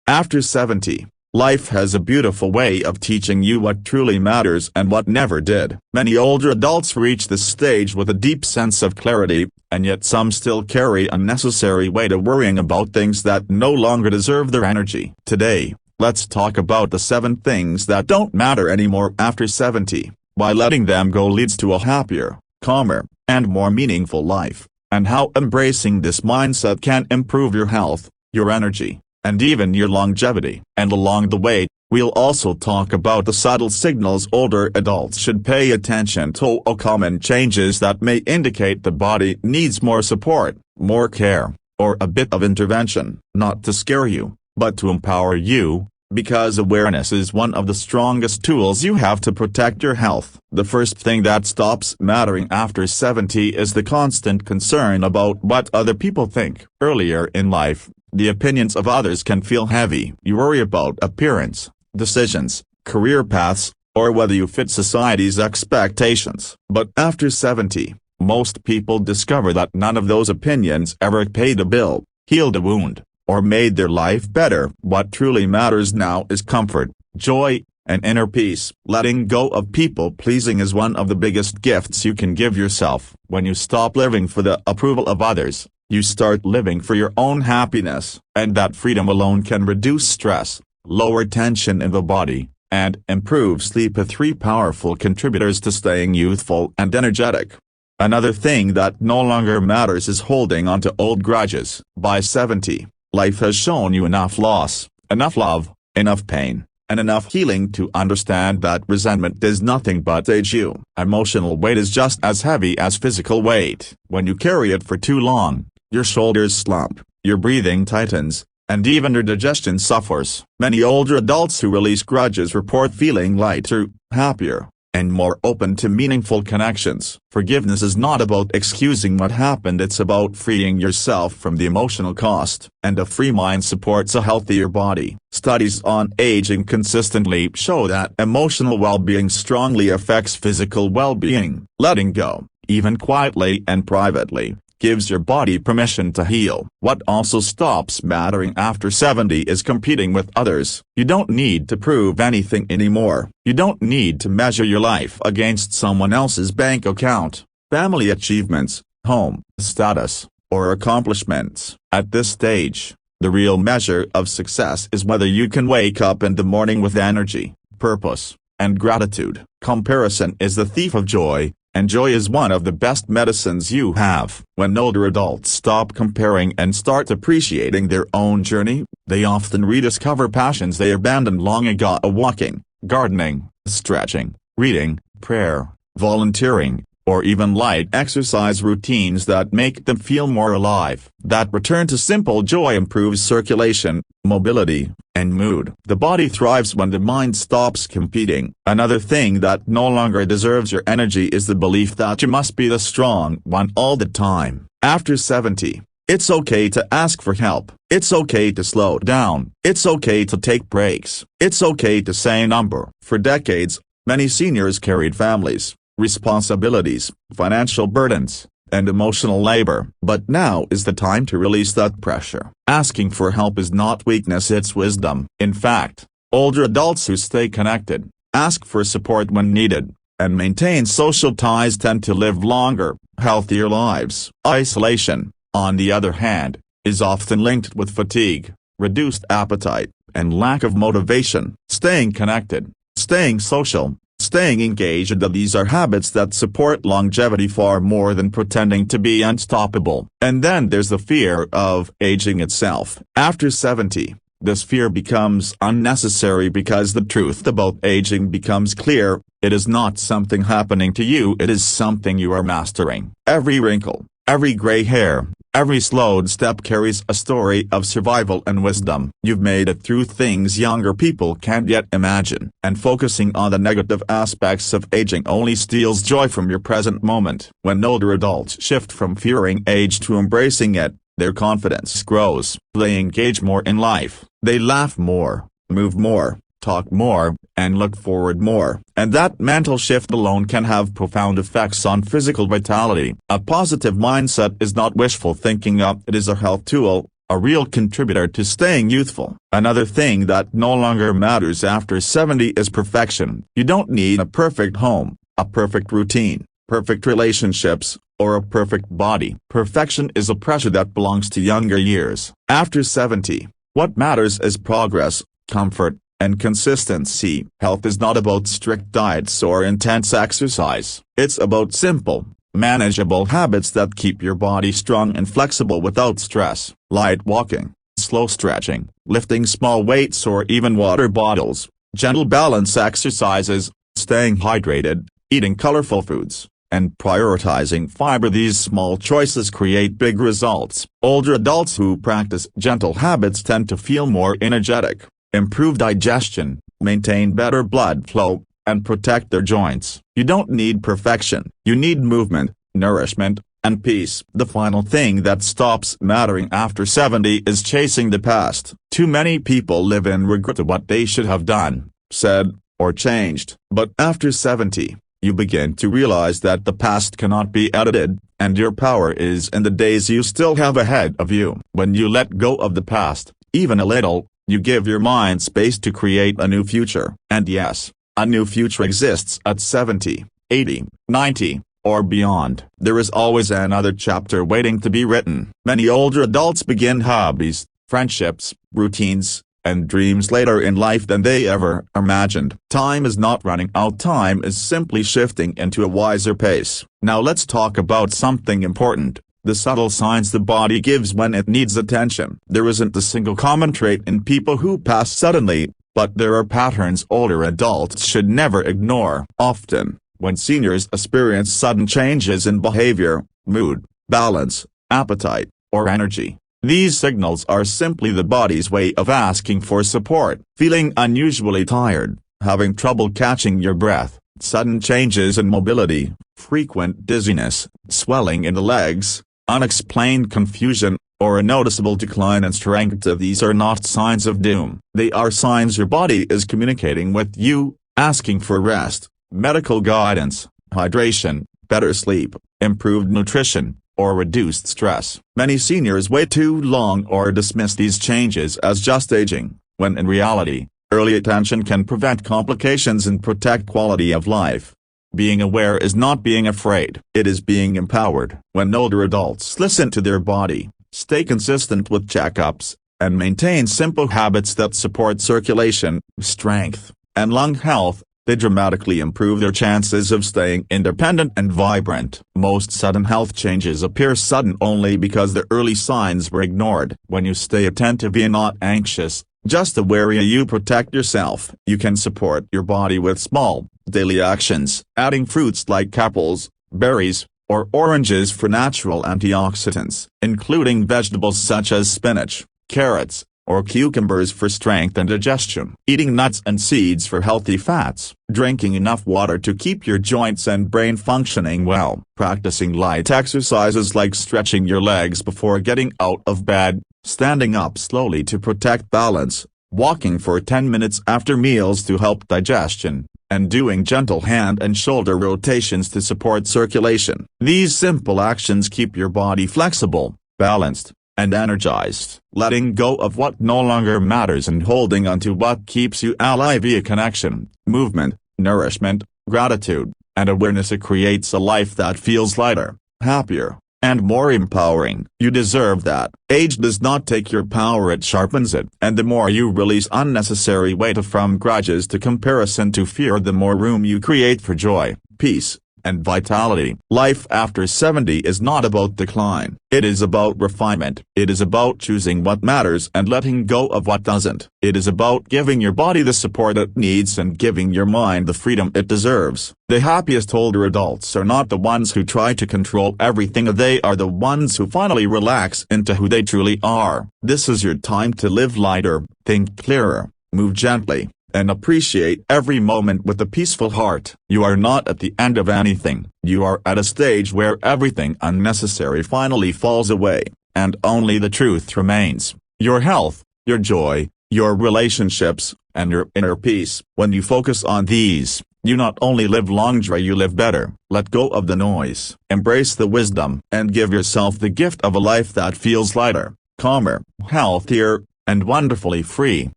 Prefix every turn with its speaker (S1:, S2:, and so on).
S1: After 70, life has a beautiful way of teaching you what truly matters and what never did. Many older adults reach this stage with a deep sense of clarity, and yet some still carry unnecessary weight of worrying about things that no longer deserve their energy. Today, let's talk about the 7 things that don't matter anymore after 70, why letting them go leads to a happier, calmer, and more meaningful life, and how embracing this mindset can improve your health, your energy, and even your longevity. And along the way, we'll also talk about the subtle signals older adults should pay attention to, common changes that may indicate the body needs more support, more care, or a bit of intervention. Not to scare you, but to empower you, because awareness is one of the strongest tools you have to protect your health. The first thing that stops mattering after 70 is the constant concern about what other people think. Earlier in life, the opinions of others can feel heavy. You worry about appearance, decisions, career paths, or whether you fit society's expectations. But after 70, most people discover that none of those opinions ever paid a bill, healed a wound, or made their life better. What truly matters now is comfort, joy, and inner peace. Letting go of people-pleasing is one of the biggest gifts you can give yourself. When you stop living for the approval of others, you start living for your own happiness, and that freedom alone can reduce stress, lower tension in the body, and improve sleep. 3 powerful contributors to staying youthful and energetic. Another thing that no longer matters is holding on to old grudges. By 70, life has shown you enough loss, enough love, enough pain, and enough healing to understand that resentment does nothing but age you. Emotional weight is just as heavy as physical weight. When you carry it for too long, your shoulders slump, your breathing tightens, and even your digestion suffers. Many older adults who release grudges report feeling lighter, happier, and more open to meaningful connections. Forgiveness is not about excusing what happened, it's about freeing yourself from the emotional cost. And a free mind supports a healthier body. Studies on aging consistently show that emotional well-being strongly affects physical well-being. Letting go, even quietly and privately, gives your body permission to heal. What also stops mattering after 70 is competing with others. You don't need to prove anything anymore. You don't need to measure your life against someone else's bank account, family achievements, home status, or accomplishments. At this stage, the real measure of success is whether you can wake up in the morning with energy, purpose, and gratitude. Comparison is the thief of joy, and joy is one of the best medicines you have. When older adults stop comparing and start appreciating their own journey, they often rediscover passions they abandoned long ago. Walking, gardening, stretching, reading, prayer, volunteering, or even light exercise routines that make them feel more alive. That return to simple joy improves circulation, mobility, and mood. The body thrives when the mind stops competing. Another thing that no longer deserves your energy is the belief that you must be the strong one all the time. After 70, it's okay to ask for help. It's okay to slow down. It's okay to take breaks. It's okay to say no. For decades, many seniors carried families, responsibilities, financial burdens, and emotional labor. But now is the time to release that pressure. Asking for help is not weakness, it's wisdom. In fact, older adults who stay connected, ask for support when needed, and maintain social ties tend to live longer, healthier lives. Isolation, on the other hand, is often linked with fatigue, reduced appetite, and lack of motivation. Staying connected, staying social, staying engaged, these are habits that support longevity far more than pretending to be unstoppable. And then there's the fear of aging itself. After 70, this fear becomes unnecessary because the truth about aging becomes clear. It is not something happening to you, it is something you are mastering. Every wrinkle, every gray hair, every slowed step carries a story of survival and wisdom. You've made it through things younger people can't yet imagine. And focusing on the negative aspects of aging only steals joy from your present moment. When older adults shift from fearing age to embracing it, their confidence grows. They engage more in life. They laugh more, move more, talk more, and look forward more. And that mental shift alone can have profound effects on physical vitality. A positive mindset is not wishful thinking, it is a health tool, a real contributor to staying youthful. Another thing that no longer matters after 70 is perfection. You don't need a perfect home, a perfect routine, perfect relationships, or a perfect body. Perfection is a pressure that belongs to younger years. After 70, what matters is progress, comfort, and consistency. Health is not about strict diets or intense exercise. It's about simple, manageable habits that keep your body strong and flexible without stress. Light walking, slow stretching, lifting small weights or even water bottles, gentle balance exercises, staying hydrated, eating colorful foods, and prioritizing fiber. These small choices create big results. Older adults who practice gentle habits tend to feel more energetic, improve digestion, maintain better blood flow, and protect their joints. You don't need perfection. You need movement, nourishment, and peace. The final thing that stops mattering after 70 is chasing the past. Too many people live in regret of what they should have done, said, or changed. But after 70, you begin to realize that the past cannot be edited, and your power is in the days you still have ahead of you. When you let go of the past, even a little, you give your mind space to create a new future. And yes, a new future exists at 70, 80, 90, or beyond. There is always another chapter waiting to be written. Many older adults begin hobbies, friendships, routines, and dreams later in life than they ever imagined. Time is not running out. Time is simply shifting into a wiser pace. Now let's talk about something important: the subtle signs the body gives when it needs attention. There isn't a single common trait in people who pass suddenly, but there are patterns older adults should never ignore. Often, when seniors experience sudden changes in behavior, mood, balance, appetite, or energy, these signals are simply the body's way of asking for support. Feeling unusually tired, having trouble catching your breath, sudden changes in mobility, frequent dizziness, swelling in the legs, unexplained confusion, or a noticeable decline in strength. These are not signs of doom. They are signs your body is communicating with you, asking for rest, medical guidance, hydration, better sleep, improved nutrition, or reduced stress. Many seniors wait too long or dismiss these changes as just aging, when in reality, early attention can prevent complications and protect quality of life. Being aware is not being afraid. It is being empowered. When older adults listen to their body, stay consistent with checkups, and maintain simple habits that support circulation, strength, and lung health, they dramatically improve their chances of staying independent and vibrant. Most sudden health changes appear sudden only because the early signs were ignored. When you stay attentive and not anxious, just aware, you protect yourself. You can support your body with small, daily actions. Adding fruits like apples, berries, or oranges for natural antioxidants, including vegetables such as spinach, carrots, or cucumbers for strength and digestion. Eating nuts and seeds for healthy fats. Drinking enough water to keep your joints and brain functioning well. Practicing light exercises like stretching your legs before getting out of bed, standing up slowly to protect balance, walking for 10 minutes after meals to help digestion, and doing gentle hand and shoulder rotations to support circulation. These simple actions keep your body flexible, balanced, and energized. Letting go of what no longer matters and holding on to what keeps you alive via connection, movement, nourishment, gratitude, and awareness. It creates a life that feels lighter, happier, and more empowering. You deserve that. Age does not take your power, it sharpens it. And the more you release unnecessary weight from grudges to comparison to fear, the more room you create for joy, peace, and vitality. Life after 70 is not about decline. It is about refinement. It is about choosing what matters and letting go of what doesn't. It is about giving your body the support it needs and giving your mind the freedom it deserves. The happiest older adults are not the ones who try to control everything. They are the ones who finally relax into who they truly are. This is your time to live lighter, think clearer, move gently, and appreciate every moment with a peaceful heart. You are not at the end of anything. You are at a stage where everything unnecessary finally falls away, and only the truth remains. Your health, your joy, your relationships, and your inner peace. When you focus on these, you not only live longer, you live better. Let go of the noise, embrace the wisdom, and give yourself the gift of a life that feels lighter, calmer, healthier, and wonderfully free.